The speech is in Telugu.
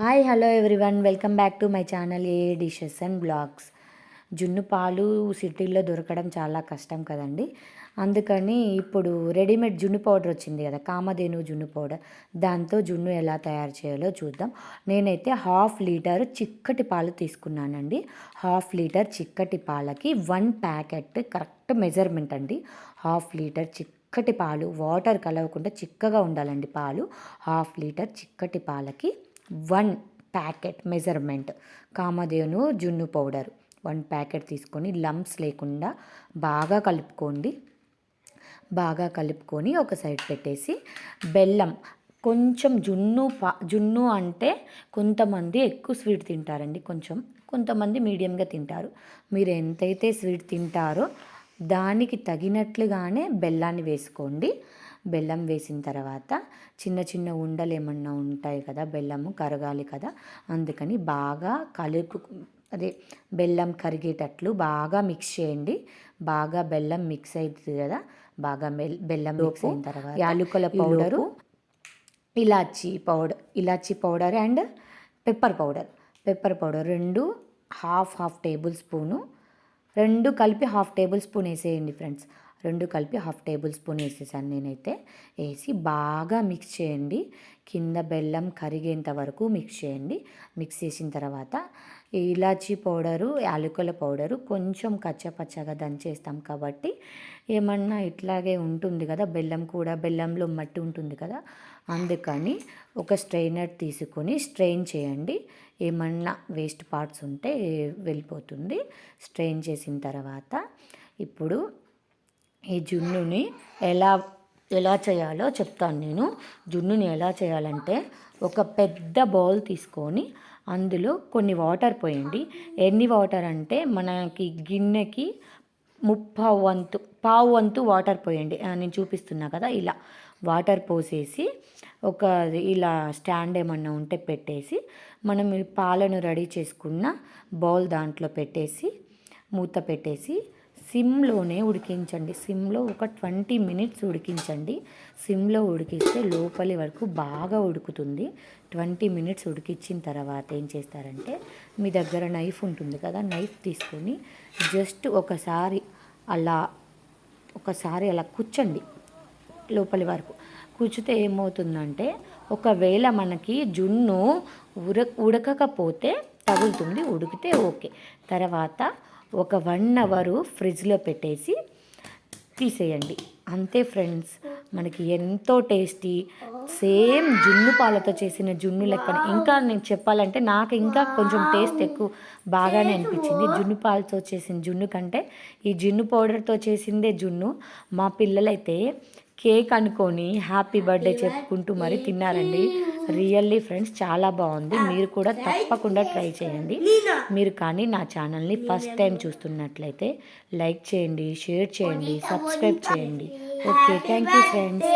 Hi hello everyone, welcome back to my channel A dishes and blogs. జున్ను పాలు సిటీల్లో దొరకడం చాలా కష్టం కదండి. అందుకని ఇప్పుడు రెడీమేడ్ జున్ను పౌడర్ వచ్చింది కదా, కామధేను జున్ను పౌడర్. దాంతో జున్ను ఎలా తయారు చేయాలో చూద్దాం. నేనైతే 1/2 లీటర్ చిక్కటి పాలు తీసుకున్నానండి. 1/2 లీటర్ చిక్కటి పాలకి 1 ప్యాకెట్ కరెక్ట్ మెజర్మెంట్ అండి. 1/2 లీటర్ చిక్కటి పాలు, వాటర్ కలవకుండా చిక్కగా ఉండాలండి పాలు. 1/2 లీటర్ చిక్కటి పాలకి 1 ప్యాకెట్ మెజర్మెంట్ కామధేను జున్ను పౌడర్ 1 ప్యాకెట్ తీసుకొని లంప్స్ లేకుండా బాగా కలుపుకొని ఒక సైడ్ పెట్టేసి, బెల్లం కొంచెం జున్ను అంటే కొంతమంది ఎక్కువ స్వీట్ తింటారండి, కొంతమంది మీడియంగా తింటారు. మీరు ఎంతైతే స్వీట్ తింటారో దానికి తగినట్లుగానే బెల్లాన్ని వేసుకోండి. బెల్లం వేసిన తర్వాత చిన్న చిన్న ఉండలు ఏమన్నా ఉంటాయి కదా, బెల్లము కరగాలి కదా, అందుకని బాగా బెల్లం కరిగేటట్లు బాగా మిక్స్ చేయండి. బాగా బెల్లం మిక్స్ అవుతుంది కదా, బాగా బెల్లం మిక్స్ అయిన తర్వాత యాలకుల powder, elaichi powder and pepper powder రెండు హాఫ్ టేబుల్ స్పూను, రెండు కలిపి 1/2 టేబుల్ స్పూన్ వేసేయండి ఫ్రెండ్స్. రెండు కలిపి 1/2 టేబుల్ స్పూన్ వేసేసాను నేనైతే. వేసి బాగా మిక్స్ చేయండి. కింద బెల్లం కరిగేంత వరకు మిక్స్ చేయండి. మిక్స్ చేసిన తర్వాత ఇలాచీ పౌడరు, యాలకుల పౌడరు కొంచెం కచ్చపచ్చగా దంచేస్తాం కాబట్టి ఏమన్నా ఇట్లాగే ఉంటుంది కదా, బెల్లంలో మట్టి ఉంటుంది కదా, అందుకని ఒక స్ట్రైనర్ తీసుకొని స్ట్రెయిన్ చేయండి. ఏమన్నా వేస్ట్ పార్ట్స్ ఉంటే వెళ్ళిపోతుంది. స్ట్రెయిన్ చేసిన తర్వాత ఇప్పుడు ఈ జున్నుని ఎలా చేయాలో చెప్తాను నేను. జున్నుని ఎలా చేయాలంటే, ఒక పెద్ద బౌల్ తీసుకొని అందులో కొన్ని వాటర్ పోయండి. ఎన్ని వాటర్ అంటే మనకి గిన్నెకి పావు వంతు వాటర్ పోయండి. నేను చూపిస్తున్నా కదా, ఇలా వాటర్ పోసేసి ఇలా స్టాండ్ ఏమన్నా ఉంటే పెట్టేసి, మనం ఈ పాలను రెడీ చేసుకున్న బౌల్ దాంట్లో పెట్టేసి మూత పెట్టేసి సిమ్లోనే ఉడికించండి. సిమ్లో ఒక 20 మినిట్స్ ఉడికించండి. సిమ్లో ఉడికిస్తే లోపలి వరకు బాగా ఉడుకుతుంది. 20 మినిట్స్ ఉడికించిన తర్వాత ఏం చేస్తారంటే, మీ దగ్గర నైఫ్ ఉంటుంది కదా, నైఫ్ తీసుకొని జస్ట్ ఒకసారి అలా కూర్చండి. లోపలి వరకు కూర్చుతే ఏమవుతుందంటే, ఒకవేళ మనకి జున్ను ఉడకకపోతే తగులుతుంది, ఉడికితే ఓకే. తర్వాత ఒక 1 అవర్ ఫ్రిడ్జ్లో పెట్టేసి తీసేయండి. అంతే ఫ్రెండ్స్, మనకి ఎంతో టేస్టీ, సేమ్ జున్ను పాలతో చేసిన జున్ను లెక్కన. ఇంకా నేను చెప్పాలంటే నాకు ఇంకా కొంచెం టేస్ట్ బాగానే అనిపించింది. జున్ను పాలతో చేసిన జున్ను కంటే ఈ జున్ను పౌడర్తో చేసిందే జున్ను. మా పిల్లలైతే కేక్ అనుకొని హ్యాపీ బర్త్డే చెప్పుకుంటూ మరి తిన్నారండి. రియల్లీ ఫ్రెండ్స్, చాలా బాగుంది. మీరు కూడా తప్పకుండా ట్రై చేయండి. మీరు కానీ నా ఛానల్ని ఫస్ట్ టైం చూస్తున్నట్లయితే లైక్ చేయండి, షేర్ చేయండి, సబ్స్క్రైబ్ చేయండి. Okay, thank you friends.